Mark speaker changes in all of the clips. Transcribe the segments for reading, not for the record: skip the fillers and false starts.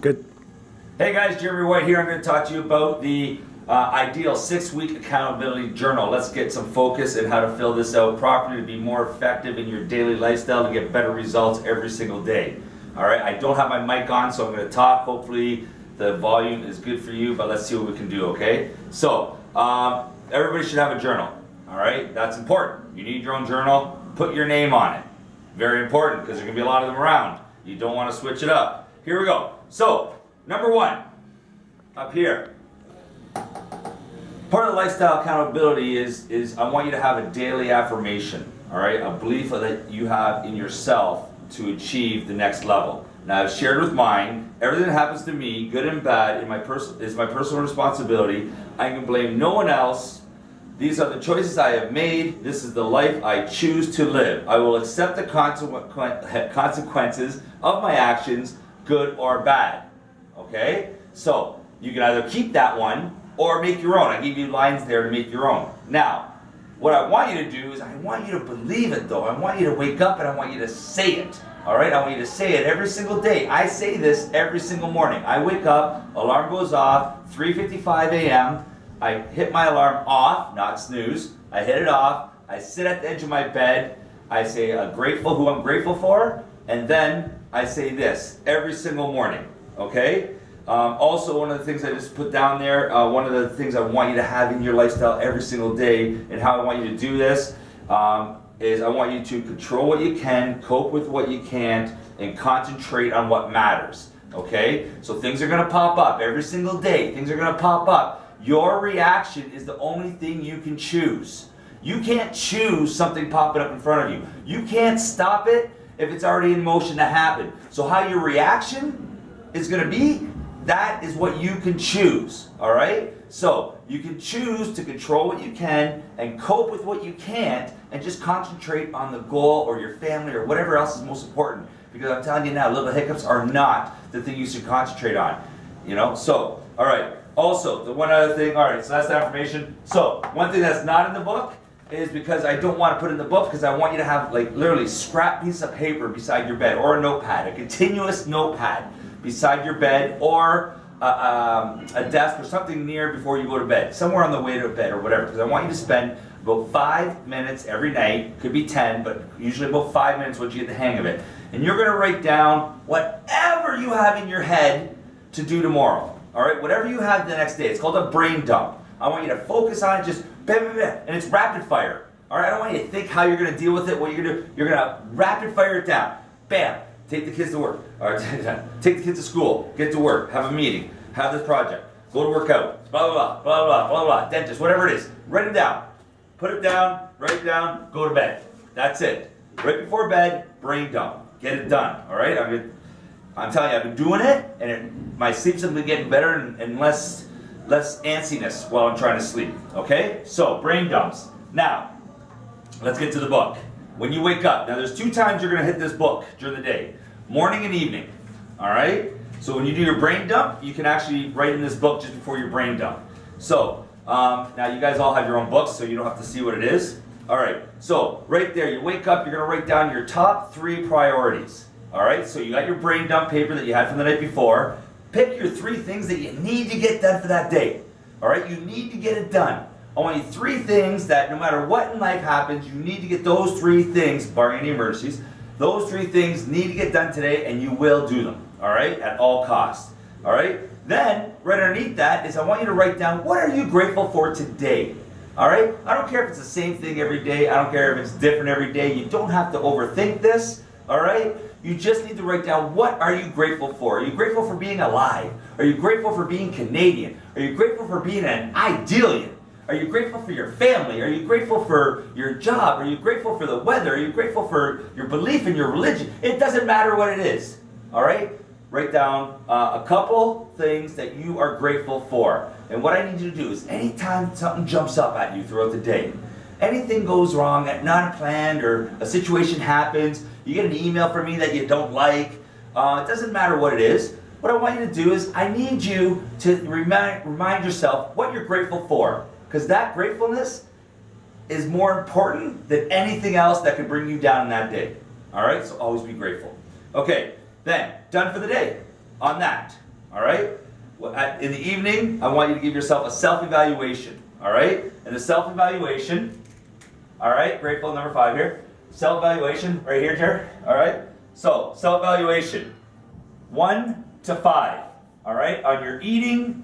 Speaker 1: Good.
Speaker 2: Hey guys, Jeremy White here. I'm going to talk to you about the ideal 6-week accountability journal. Let's get some focus in how to fill this out properly to be more effective in your daily lifestyle to get better results every single day. All right, I don't have my mic on, so I'm going to talk. Hopefully the volume is good for you, but let's see what we can do, okay? So, everybody should have a journal, all right? That's important. You need your own journal. Put your name on it. Very important, because there's going to be a lot of them around. You don't want to switch it up. Here we go. So, number one, up here. Part of the lifestyle accountability is I want you to have a daily affirmation, all right? A belief that you have in yourself to achieve the next level. Now, I've shared with mine, everything that happens to me, good and bad, is my personal responsibility. I can blame no one else. These are the choices I have made. This is the life I choose to live. I will accept the consequences of my actions, good or bad. Okay? So, you can either keep that one or make your own. I gave you lines there to make your own. Now, what I want you to do is I want you to believe it though. I want you to wake up and I want you to say it. Alright? I want you to say it every single day. I say this every single morning. I wake up, alarm goes off, 3:55 a.m. I hit my alarm off, not snooze. I hit it off. I sit at the edge of my bed. I say who I'm grateful for, and then I say this every single morning. Okay? Also, one of the things I just put down there, one of the things I want you to have in your lifestyle every single day, and how I want you to do this, is I want you to control what you can, cope with what you can't, and concentrate on what matters. Okay? So things are going to pop up every single day. Things are going to pop up. Your reaction is the only thing you can choose. You can't choose something popping up in front of you. You can't stop it if it's already in motion to happen. So how your reaction is going to be, that is what you can choose. All right? So you can choose to control what you can and cope with what you can't and just concentrate on the goal or your family or whatever else is most important. Because I'm telling you now, little hiccups are not the thing you should concentrate on. You know? So, all right. Also, the one other thing, all right, so that's the affirmation. So, one thing that's not in the book is because I don't want to put it in the book because I want you to have like literally scrap piece of paper beside your bed or a notepad, a continuous notepad beside your bed or a desk or something near before you go to bed, somewhere on the way to bed or whatever, because I want you to spend about 5 minutes every night, could be 10, but usually about 5 minutes once you get the hang of it. And you're going to write down whatever you have in your head to do tomorrow. All right, whatever you have the next day. It's called a brain dump. I want you to focus on it, just bam, bam, bam, and it's rapid fire. All right, I don't want you to think how you're going to deal with it, what you're going to do. You're going to rapid fire it down. Bam, take the kids to work. All right, take the kids to school, get to work, have a meeting, have this project, go to work out, blah, blah, blah, blah, blah, blah, blah, dentist, whatever it is. Write it down. Put it down, write it down, go to bed. That's it. Right before bed, brain dump. Get it done, all right? I'm telling you, I've been doing it, and my sleep's been getting better and less antsiness while I'm trying to sleep. Okay? So, brain dumps. Now, let's get to the book. When you wake up, now there's 2 times you're going to hit this book during the day. Morning and evening. Alright? So when you do your brain dump, you can actually write in this book just before your brain dump. So, now you guys all have your own books, so you don't have to see what it is. Alright, so right there, you wake up, you're going to write down your top 3 priorities. Alright, so you got your brain dump paper that you had from the night before. Pick your 3 things that you need to get done for that day. Alright, you need to get it done. I want you 3 things that no matter what in life happens, you need to get those 3 things, barring any emergencies, those 3 things need to get done today and you will do them. Alright, at all costs. Alright, then right underneath that is I want you to write down what are you grateful for today. Alright, I don't care if it's the same thing every day, I don't care if it's different every day, you don't have to overthink this. Alright? You just need to write down what are you grateful for. Are you grateful for being alive? Are you grateful for being Canadian? Are you grateful for being an Idealian? Are you grateful for your family? Are you grateful for your job? Are you grateful for the weather? Are you grateful for your belief in your religion? It doesn't matter what it is. Alright? Write down a couple things that you are grateful for. And what I need you to do is anytime something jumps up at you throughout the day, anything goes wrong, not planned, or a situation happens, you get an email from me that you don't like, it doesn't matter what it is. What I want you to do is I need you to remind yourself what you're grateful for. Because that gratefulness is more important than anything else that could bring you down in that day. All right, so always be grateful. Okay, then, done for the day on that. all right? In the evening, I want you to give yourself a self-evaluation, all right? And the self-evaluation, all right, grateful number 5 here. Self-evaluation, right here, Jared, all right? So, self-evaluation, 1 to 5, all right? On your eating,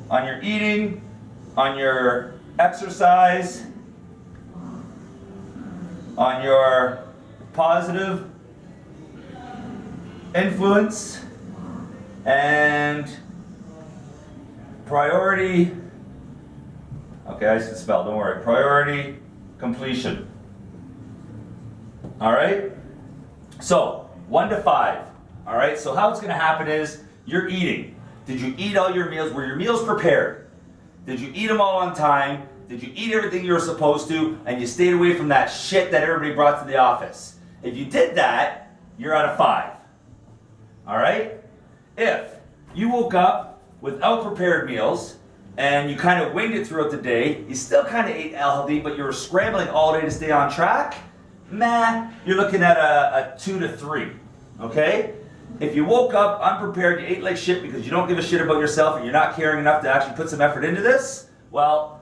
Speaker 2: on your exercise, on your positive influence, and priority, okay, I can spell, don't worry, priority completion. All right? So, 1 to 5. All right? So how it's going to happen is you're eating. Did you eat all your meals? Were your meals prepared? Did you eat them all on time? Did you eat everything you were supposed to? And you stayed away from that shit that everybody brought to the office? If you did that, you're out of 5. All right? If you woke up without prepared meals and you kind of winged it throughout the day, you still kind of ate healthy, but you were scrambling all day to stay on track, you're looking at a 2 to 3. Okay? If you woke up unprepared, you ate like shit because you don't give a shit about yourself and you're not caring enough to actually put some effort into this, well,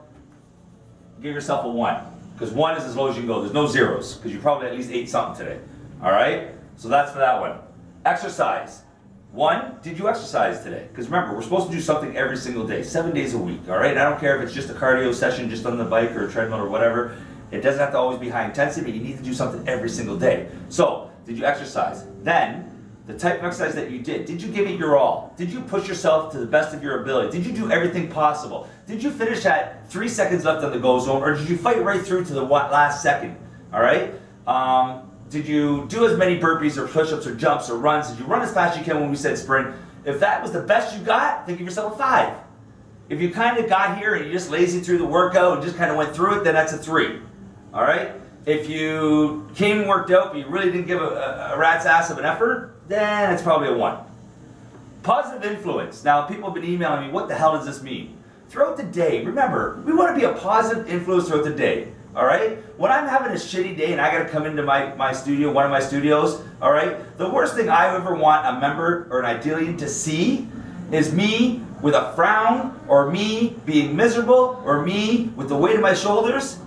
Speaker 2: give yourself a 1. Because 1 is as low as you can go. There's no zeros because you probably at least ate something today. All right? So that's for that one. Exercise. 1, did you exercise today? Because remember, we're supposed to do something every single day, 7 days a week, all right? I don't care if it's just a cardio session, just on the bike or a treadmill or whatever. It doesn't have to always be high intensity, but you need to do something every single day. So, did you exercise? Then, the type of exercise that you did you give it your all? Did you push yourself to the best of your ability? Did you do everything possible? Did you finish at 3 seconds left on the go zone, or did you fight right through to the last second, all right? Did you do as many burpees or push-ups or jumps or runs? Did you run as fast as you can when we said sprint? If that was the best you got, then give yourself a 5. If you kind of got here and you just lazy through the workout and just kind of went through it, then that's a 3. All right? If you came and worked out but you really didn't give a rat's ass of an effort, then it's probably a 1. Positive influence. Now, people have been emailing me, what the hell does this mean? Throughout the day, remember, we want to be a positive influence throughout the day. All right? When I'm having a shitty day and I got to come into my studio, one of my studios, all right? The worst thing I ever want a member or an Idealian to see is me with a frown, or me being miserable, or me with the weight of my shoulders,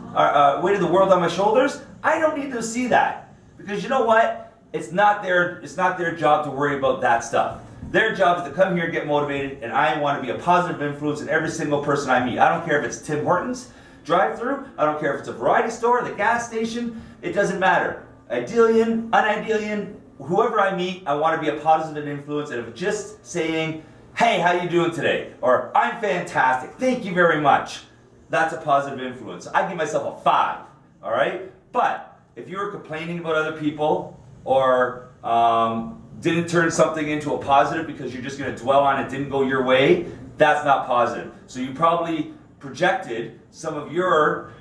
Speaker 2: weight of the world on my shoulders. I don't need to see that. Because you know what? It's not their job to worry about that stuff. Their job is to come here and get motivated, and I want to be a positive influence in every single person I meet. I don't care if it's Tim Hortons drive-through, I don't care if it's a variety store, the gas station, it doesn't matter. Idealian, unidealian, whoever I meet, I want to be a positive influence, and if it's just saying, hey, how you doing today? Or, I'm fantastic, thank you very much. That's a positive influence. I give myself a 5, all right? But if you're complaining about other people, or didn't turn something into a positive because you're just going to dwell on it, didn't go your way, that's not positive. So you probably projected some of your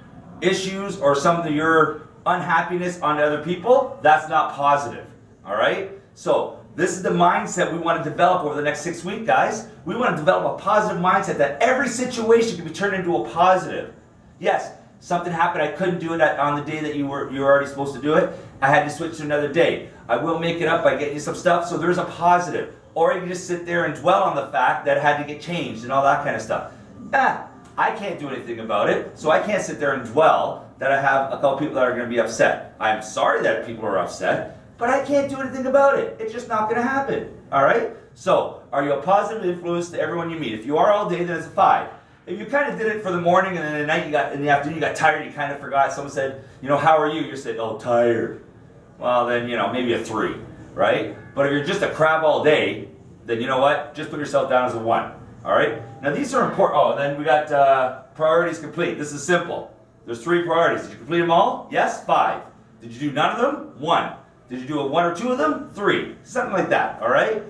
Speaker 2: issues or some of your unhappiness onto other people. That's not positive, all right? So this is the mindset we want to develop over the next 6 weeks, guys. We want to develop a positive mindset that every situation can be turned into a positive. Yes, something happened, I couldn't do it on the day that you were already supposed to do it. I had to switch to another day. I will make it up by getting you some stuff, so there's a positive. Or you can just sit there and dwell on the fact that it had to get changed and all that kind of stuff. I can't do anything about it, so I can't sit there and dwell that I have a couple people that are going to be upset. I'm sorry that people are upset, but I can't do anything about it. It's just not going to happen, all right? So, are you a positive influence to everyone you meet? If you are all day, then it's a 5. If you kind of did it for the morning and then at night, in the afternoon, you got tired, you kind of forgot, someone said, how are you? You said, oh, tired. Well, then, maybe a 3, right? But if you're just a crab all day, then you know what? Just put yourself down as a 1. All right? Now these are important. Oh, and then we got priorities complete. This is simple. There's 3 priorities. Did you complete them all? Yes? 5. Did you do none of them? 1. Did you do 1 or 2 of them? 3. Something like that. All right?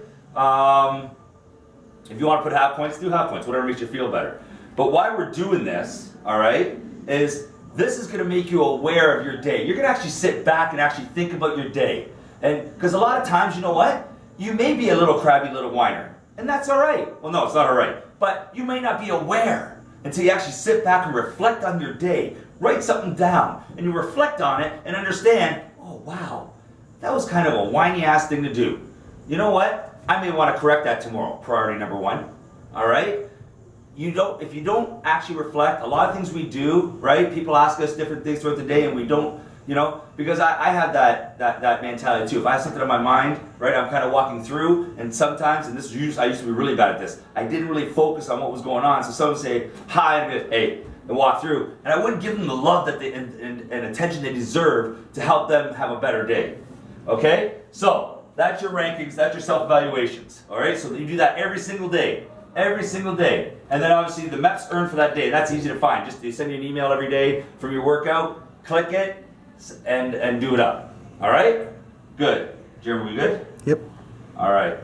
Speaker 2: If you want to put half points, do half points. Whatever makes you feel better. But why we're doing this, all right, is this is going to make you aware of your day. You're going to actually sit back and actually think about your day. And because a lot of times, you know what? You may be a little crabby little whiner. And that's all right. Well, no, it's not all right. But you may not be aware until you actually sit back and reflect on your day. Write something down. And you reflect on it and understand, oh, wow, that was kind of a whiny-ass thing to do. You know what? I may want to correct that tomorrow. Priority number 1. All right? If you don't actually reflect, a lot of things we do, right? People ask us different things throughout the day and we don't, because I have that mentality too. If I have something on my mind, right, I'm kind of walking through, and sometimes, and I used to be really bad at this, I didn't really focus on what was going on. So someone would say, hi, and I'd go, hey, and walk through, and I wouldn't give them the love that and attention they deserve to help them have a better day. Okay? So, that's your rankings, that's your self-evaluations. Alright? So you do that every single day. Every single day. And then obviously the MEPS earned for that day. That's easy to find. Just they send you an email every day from your workout, click it, and do it up. Alright? Good. Jeremy, we good?
Speaker 1: Yep.
Speaker 2: Alright.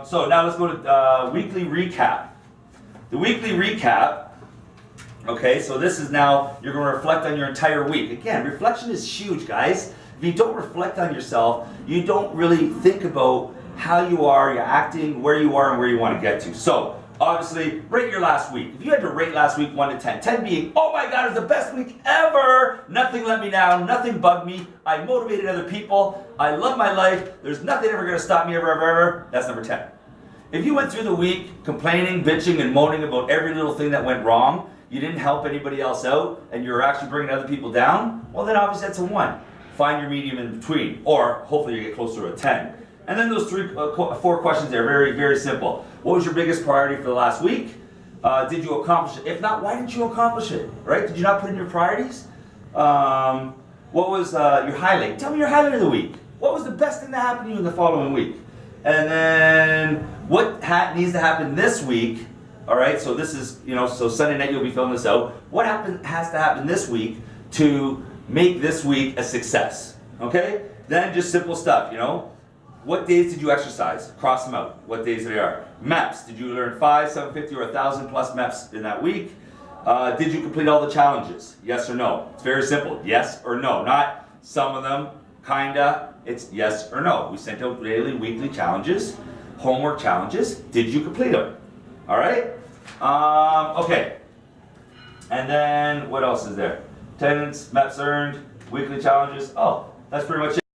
Speaker 2: So now let's go to weekly recap. The weekly recap, okay, so this is now, you're going to reflect on your entire week. Again, reflection is huge, guys. If you don't reflect on yourself, you don't really think about how you are, you're acting, where you are, and where you want to get to. So, obviously, rate your last week. If you had to rate last week 1 to 10, 10 being, oh my God, it was the best week ever. Nothing let me down, nothing bugged me. I motivated other people. I love my life. There's nothing ever going to stop me ever. That's number 10. If you went through the week complaining, bitching, and moaning about every little thing that went wrong, you didn't help anybody else out, and you're actually bringing other people down, well then obviously that's a 1. Find your medium in between, or hopefully you get closer to a 10. And then those 4 questions there, very, very simple. What was your biggest priority for the last week? Did you accomplish it? If not, why didn't you accomplish it? Right? Did you not put in your priorities? What was your highlight? Tell me your highlight of the week. What was the best thing that happened to you in the following week? And then what needs to happen this week? All right, so this is, so Sunday night you'll be filling this out. What has to happen this week to make this week a success? Okay? Then just simple stuff, What days did you exercise? Cross them out. What days they are. MEPS. Did you learn 5, 750, or 1,000 plus MEPS in that week? Did you complete all the challenges? Yes or no? It's very simple. Yes or no. Not some of them, kinda. It's yes or no. We sent out daily, weekly challenges, homework challenges. Did you complete them? All right? Okay. And then what else is there? Attendance, MEPS earned, weekly challenges. Oh, that's pretty much it.